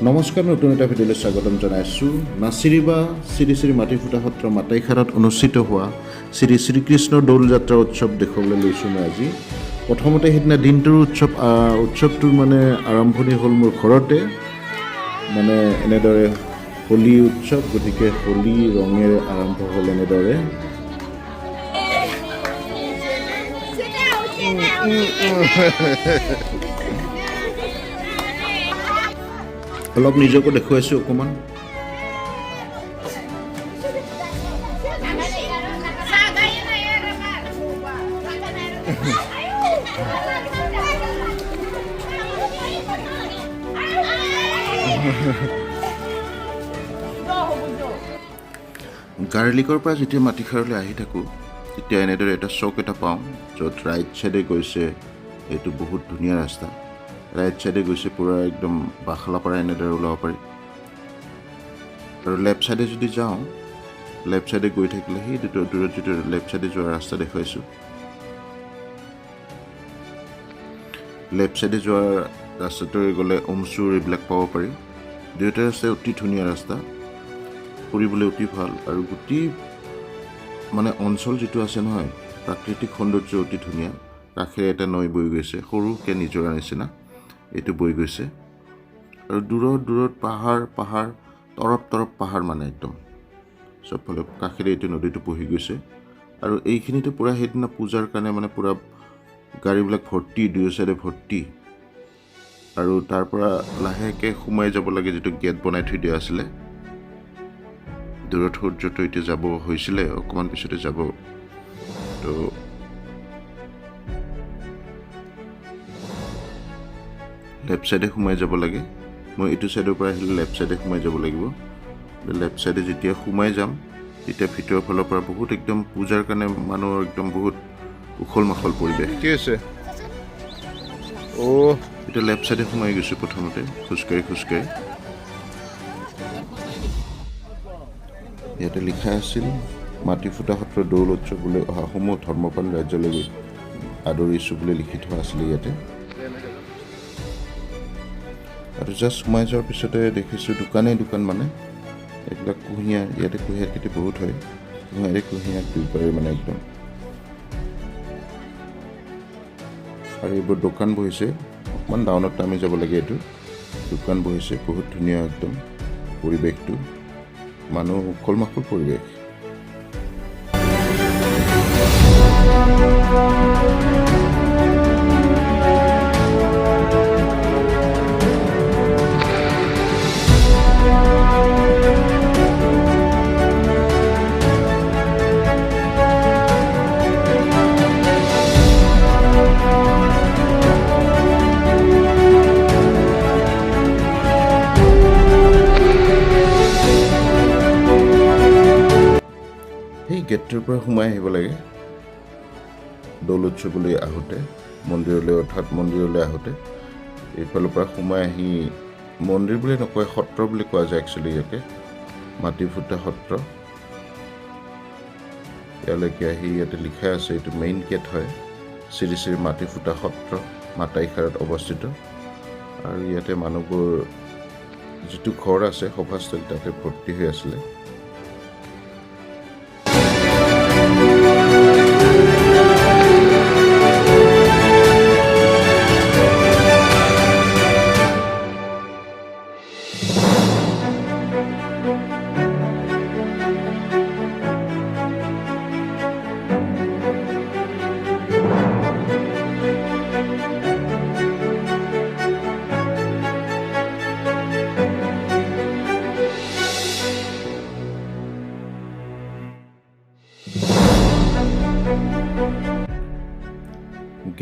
নমস্কাৰ, নতুন এটা ভিডিঅ'লৈ স্বাগতম জনাইছোঁ। নাচিৰিবা শ্ৰী শ্ৰী মাটিফুটা সত্ৰ মাটাইখাৰত অনুষ্ঠিত হোৱা শ্ৰী শ্ৰীকৃষ্ণৰ দৌল যাত্ৰা উৎসৱ দেখুৱাবলৈ লৈছোঁ মই আজি। প্ৰথমতে সেইদিনা দিনটোৰ উৎসৱটোৰ মানে আৰম্ভণি হ'ল মোৰ ঘৰতে, মানে এনেদৰে হোলী উৎসৱ, গতিকে হোলী ৰঙেৰে আৰম্ভ হ'ল এনেদৰে। অলপ নিজকো দেখুৱাইছোঁ অকণমান। গাৰ্লিকৰ পৰা যেতিয়া মাটিখাৰলৈ আহি থাকোঁ তেতিয়া এনেদৰে এটা চক এটা পাওঁ, য'ত ৰাইট ছাইডে গৈছে, এইটো বহুত ধুনীয়া ৰাস্তা। ৰাইট ছাইডে গৈছে পূৰা একদম বাখলা পৰা এনেদৰে ওলাব পাৰি। আৰু লেফ্ট ছাইডে যদি যাওঁ, লেফ্ট ছাইডে গৈ থাকিলে সেই দূৰত যিটো লেফ্ট ছাইডে যোৱা ৰাস্তা দেখুৱাইছোঁ, লেফ্ট ছাইডে যোৱা ৰাস্তাটোৰে গ'লে অমচুৰ এইবিলাক পাব পাৰি। দুয়োটা ৰাস্তাই অতি ধুনীয়া ৰাস্তা, ফুৰিবলৈ অতি ভাল। আৰু গোটেই মানে অঞ্চল যিটো আছে নহয়, প্ৰাকৃতিক সৌন্দৰ্য অতি ধুনীয়া। কাষেৰে এটা নৈ বৈ গৈছে, সৰুকৈ নিজৰাৰ নিচিনা এইটো বৈ গৈছে। আৰু দূৰত পাহাৰ তৰপ পাহাৰ, মানে একদম চবফালে কাষেৰে এইটো নদীটো বহি গৈছে। আৰু এইখিনিতো পূৰা সেইদিনা পূজাৰ কাৰণে মানে পূৰা গাড়ীবিলাক ভৰ্তি, দুয়ো চাইডে ভৰ্তি। আৰু তাৰ পৰা লাহেকৈ সোমাই যাব লাগে, যিটো গেট বনাই থৈ দিয়া আছিলে। দূৰত সূৰ্যটো এতিয়া যাব হৈছিলে, অকণমান পিছতে যাব। তো লেফ্ট ছাইডে সোমাই যাব লাগে। মই এইটো ছাইডৰ পৰা আহিলে লেফ্ট ছাইডে সোমাই যাব লাগিব। লেফ্ট ছাইডে যেতিয়া সোমাই যাম, তেতিয়া ভিতৰৰ ফালৰ পৰা বহুত একদম পূজাৰ কাৰণে মানুহৰ একদম বহুত উখল মাখল পৰিৱেশ। ঠিক আছে, এতিয়া লেফ্ট ছাইডে সোমাই গৈছোঁ প্ৰথমতে, খোজকাঢ়ি। ইয়াতে লিখা আছিল মাটিফুটা সত্ৰ দৌল উৎসৱলৈ অহা সমূহ ধৰ্মপাল ৰাজ্যলৈ আদৰিছোঁ বুলি লিখি থোৱা আছিলে ইয়াতে। আৰু জাষ্ট সোমাই যোৱাৰ পিছতে দেখিছোঁ দোকান মানে এইবিলাক কুঁহিয়াৰ, ইয়াতে কুঁহিয়াৰ খেতি বহুত হয়, কুঁহিয়াৰ দুইবাৰে মানে একদম। আৰু এইবোৰ দোকান বহিছে, অকণমান ডাউনত নামি যাব লাগে। এইটো দোকান বহিছে, বহুত ধুনীয়া একদম পৰিৱেশটো, মানুহ উখল মাখল পৰিৱেশ। গেটটোৰ পৰা সোমাই আহিব লাগে দৌল উৎসৱলৈ আহোঁতে, মন্দিৰলৈ আহোঁতে। এইফালৰ পৰা সোমাই আহি, মন্দিৰ বুলি নকয়, সত্ৰ বুলি কোৱা যায় একচুৱেলি ইয়াতে, মাটিফুটা সত্ৰ। ইয়ালৈকে আহি ইয়াতে লিখা আছে, এইটো মেইন গেট হয়, শ্ৰী শ্ৰী মাটিফুটা সত্ৰ মাটাইখাৰত অৱস্থিত। আৰু ইয়াতে মানুহবোৰ যিটো ঘৰ আছে সভাস্থলী, তাতে ভৰ্তি হৈ আছিলে।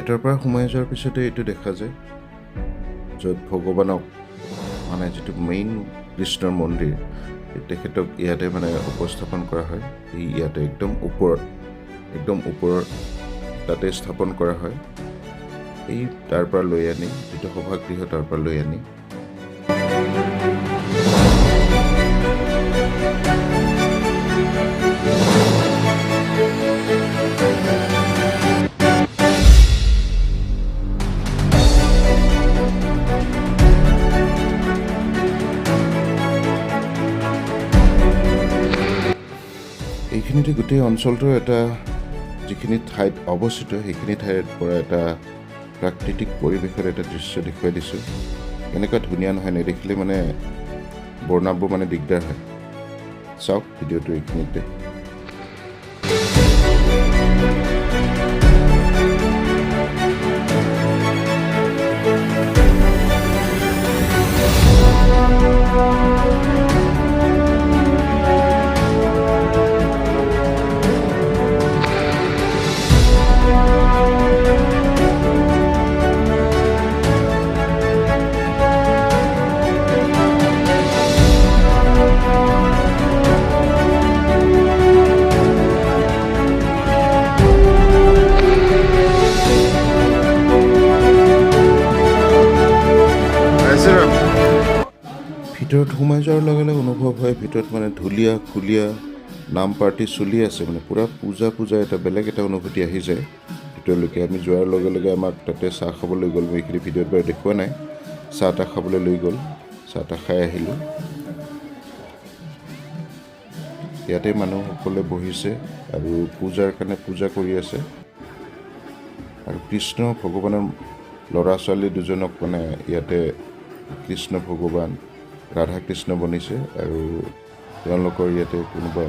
গেটৰ পৰা সোমাই যোৱাৰ পিছতে এইটো দেখা যায় য'ত ভগৱানক মানে যিটো মেইন কৃষ্ণৰ মন্দিৰ তেখেতক ইয়াতে মানে উপস্থাপন কৰা হয়। এই ইয়াতে একদম ওপৰত তাতে স্থাপন কৰা হয়। এই তাৰ পৰা লৈ আনি যিটো সভাগৃহ তাৰ পৰা লৈ আনি এইখিনিতে গোটেই অঞ্চলটোৰ এটা যিখিনি ঠাইত অৱস্থিত সেইখিনি ঠাইৰ পৰা এটা প্ৰাকৃতিক পৰিৱেশৰ এটা দৃশ্য দেখুৱাই দিছোঁ। এনেকুৱা ধুনীয়া নহয়, নেদেখিলে মানে বৰ্ণাব মানে দিগদাৰ হয়। চাওক ভিডিঅ'টো এইখিনিতে। ভিতৰত সোমাই যোৱাৰ লগে লগে অনুভৱ হয় ভিতৰত মানে ধুলীয়া খুলীয়া নাম পাৰ্টি চলি আছে, মানে পূৰা পূজা এটা বেলেগ এটা অনুভূতি আহি যায় ভিতৰলৈকে। আমি যোৱাৰ লগে লগে আমাক তাতে চাহ খাবলৈ গ'ল, মই এইখিনি ভিডিঅ'ত বাৰু দেখুওৱা নাই। চাহ তাহ খাবলৈ লৈ গ'ল, চাহ তাহ খাই আহিলোঁ। ইয়াতে মানুহসকলে বহিছে আৰু পূজাৰ কাৰণে পূজা কৰি আছে। আৰু কৃষ্ণ ভগৱানৰ ল'ৰা ছোৱালী দুজনক মানে ইয়াতে কৃষ্ণ ভগৱান ৰাধা কৃষ্ণ বনিছে আৰু তেওঁলোকৰ ইয়াতে কোনোবা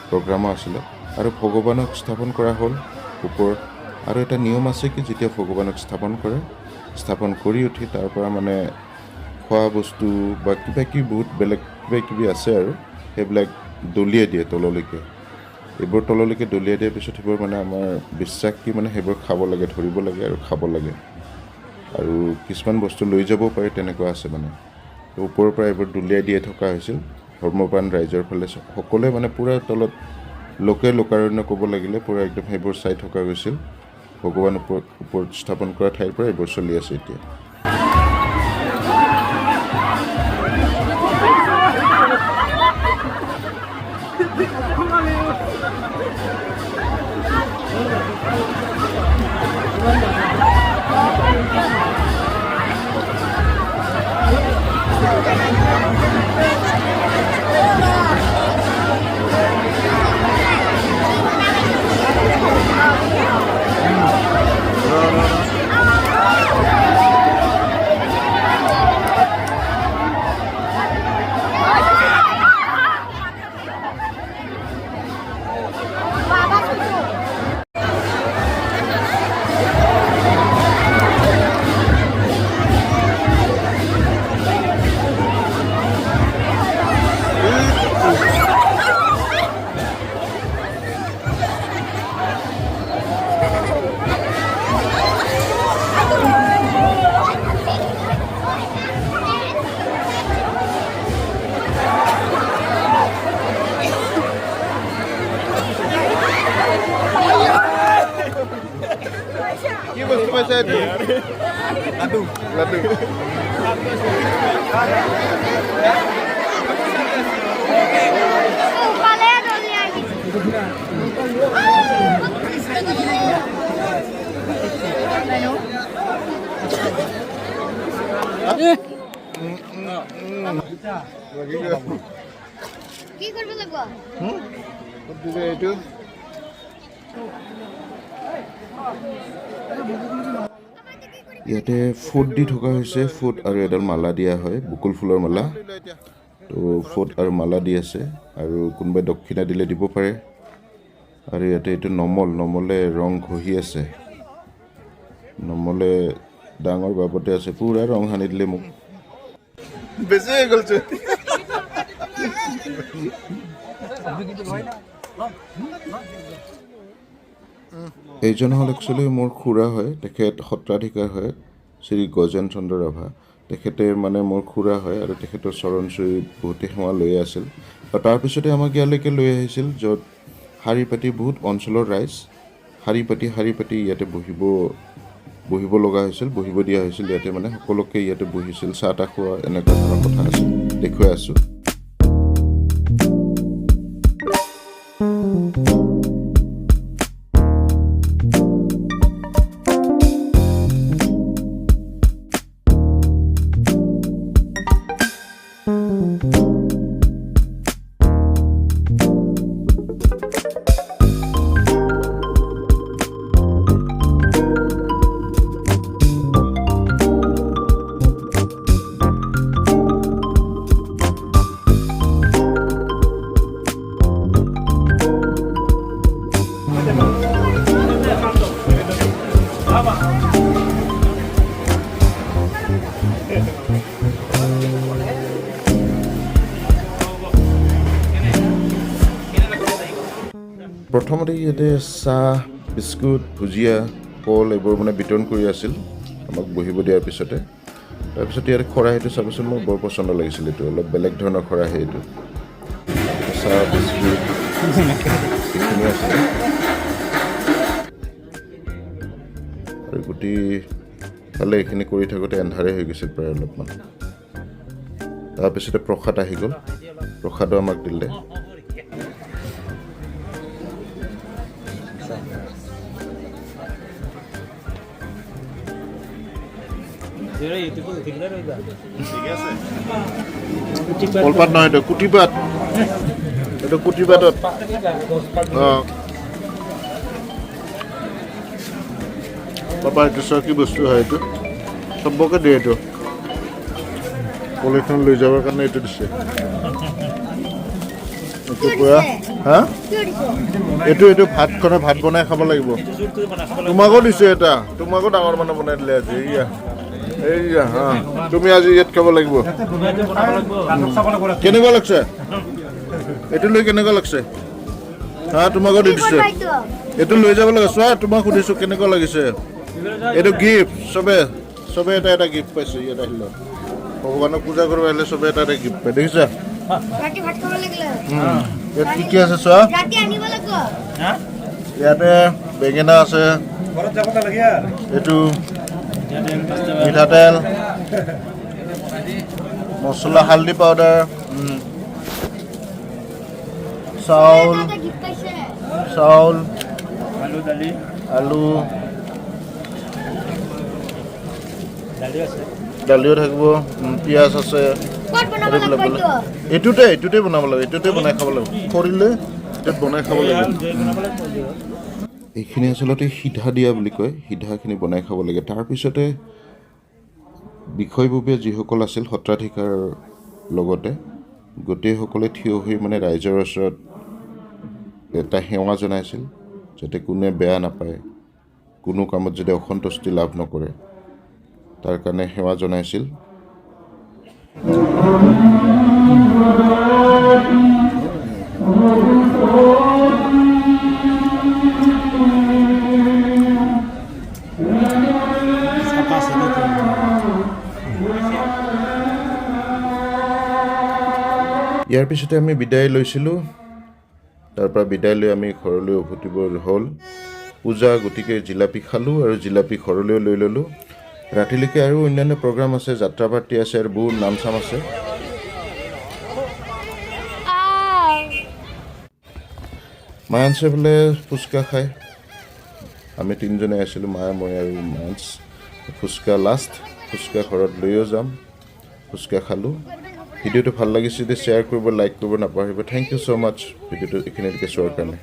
প্ৰগ্ৰামো আছিলে আৰু ভগৱানক স্থাপন কৰা হ'ল ওপৰত। আৰু এটা নিয়ম আছে কি যেতিয়া ভগৱানক স্থাপন কৰি উঠি তাৰ পৰা মানে খোৱা বস্তু বা কিবাকিবি বহুত বেলেগ কিবাকিবি আছে আৰু সেইবিলাক দলিয়াই দিয়ে তললৈকে। এইবোৰ তললৈকে দলিয়াই দিয়াৰ পিছত সেইবোৰ মানে আমাৰ বিশ্বাস কি মানে সেইবোৰ খাব লাগে, ধৰিব লাগে আৰু খাব লাগে। আৰু কিছুমান বস্তু লৈ যাবও পাৰে, তেনেকুৱা আছে মানে। ওপৰৰ পৰা এইবোৰ দলিয়াই দিয়ে থকা হৈছিল ধৰ্মপ্ৰাণ ৰাইজৰ ফালে। সকলোৱে মানে পূৰা তলত লোকাৰণ্য ক'ব লাগিলে পূৰা একদম সেইবোৰ চাই থকা গৈছিল। ভগৱান ওপৰত স্থাপন কৰা ঠাইৰ পৰা এইবোৰ চলি আছে এতিয়া। Ladu. কি কৰিব লাগিব? এইটো ইয়াতে ফুট দি থকা হৈছে, ফুট আৰু এডাল মালা দিয়া হয়, বকুল ফুলৰ মালা। তো ফুট আৰু মালা দি আছে আৰু কোনোবাই দক্ষিণা দিলে দিব পাৰে। আৰু ইয়াতে এইটো নমলে ৰং ঘঁহি আছে, নমলে ডাঙৰ বাবতে আছে, পুৰা ৰং সানি দিলে মোক। বেছি হৈ গ'ল এইজন হ'ল একচুৱেলি মোৰ খুৰা হয়, তেখেত সত্ৰাধিকাৰ হয় শ্ৰী গজেন চন্দ্ৰ ৰাভা। তেখেতে মানে মোৰ খুৰা হয় আৰু তেখেতৰ চৰণ চুৰিত বহুতে সেৱা লৈ আছিল। আৰু তাৰপিছতে আমাক ইয়ালৈকে লৈ আহিছিল, য'ত শাৰী পাতি বহুত অঞ্চলৰ ৰাইজ শাৰী পাতি ইয়াতে বহিব লগা হৈছিল, বহিব দিয়া হৈছিল। ইয়াতে মানে সকলোকে ইয়াতে বহিছিল, চাহ তাহ খোৱা এনেকুৱা ধৰণৰ কথা আছিল। দেখুৱাই আছোঁ। প্ৰথমতে ইয়াতে চাহ, বিস্কুট, ভুজিয়া, কল এইবোৰ মানে বিতৰণ কৰি আছিল আমাক বহিব দিয়াৰ পিছতে। তাৰপিছত ইয়াতে খৰাহীটো চাবচোন, মোৰ বৰ পচন্দ লাগিছিল। এইটো অলপ বেলেগ ধৰণৰ খৰাহী। এইটো চাহ, বিস্কুট এইখিনি আছিল। আৰু গোটেইফালে এইখিনি কৰি থাকোঁতে এন্ধাৰে হৈ গৈছিল প্ৰায় অলপমান। তাৰপিছতে প্ৰসাদ আহি গ'ল, প্ৰসাদো আমাক দিলে। কলপাত নহয়, এইটো কুটিপাত। এইটো কুটিপাতত পাপা এইটো চোৱা কি বস্তু হয়। এইটো চবকে দিয়ে। এইটো পলিথিন লৈ যাবৰ কাৰণে এইটো দিছে। এইটো পুৰা এইটো ভাতখনে ভাত বনাই খাব লাগিব। তোমাকো দিছে এটা, তোমাকো ডাঙৰ মানুহ বনাই দিলে আজি। এইয়া তুমি আজি ইয়াত খাব লাগিব। কেনেকুৱা লাগছে? এইটো লৈ কেনেকুৱা লাগছে? তোমাকো দি দিছে। এইটো লৈ যাব লাগে। চোৱা, তোমাক সুধিছো কেনেকুৱা লাগিছে। এইটো গিফ্ট। চবে এটা এটা গিফ্ট পাইছে। ইয়াত আহিলে ভগৱানক পূজা কৰিব আহিলে চবে এটা এটা গিফ্ট পাই। দেখিছা ইয়াত কি কি আছে চোৱা। ইয়াতে বেঙেনা আছে, এইটো মিঠাতেল, মছলা, হালধি পাউডাৰ, চাউল, আলু, দালিও থাকিব, পিঁয়াজ আছে। এইটোতে বনাব লাগে, এইটোতে বনাই খাব লাগে। খৰিলে এইটোত বনাই খাব লাগে। এইখিনি আচলতে সিধা দিয়া বুলি কয়। সিধাখিনি বনাই খাব লাগে। তাৰপিছতে বিষয়ববীয়া যিসকল আছিল সত্ৰাধিকাৰ লগতে গোটেইসকলে থিয় হৈ মানে ৰাইজৰ ওচৰত এটা সেৱা জনাইছিল, যাতে কোনোৱে বেয়া নাপায়, কোনো কামত যাতে অসন্তুষ্টি লাভ নকৰে, তাৰ কাৰণে সেৱা জনাইছিল। ইয়াৰ পিছতে আমি বিদায় লৈছিলোঁ। তাৰ পৰা বিদায় লৈ আমি ঘৰলৈ উভতিব হ'ল। পূজা, গতিকে জিলাপি খালোঁ আৰু জিলাপি ঘৰলৈ লৈ ল'লোঁ। ৰাতিলৈকে আৰু অন্যান্য প্ৰগ্ৰাম আছে, যাত্ৰা পাৰ্টি আছে আৰু বহুত নাম চাম আছে। মায়াঞ্চে বোলে ফুচকা খায়। আমি তিনিজনে আছিলোঁ, মায়া, মই আৰু মায়াঞ্চ। ফুচকা লাষ্ট, ফুচকা ঘৰত লৈও যাম। ফুচকা খালোঁ। ভিডিঅ'টো ভাল লাগিছে যদি শ্বেয়াৰ কৰিব, লাইক কৰিব নাপাহৰিব। থেংক ইউ ছ' মাছ ভিডিঅ'টো এইখিনিলৈকে চোৱাৰ কাৰণে।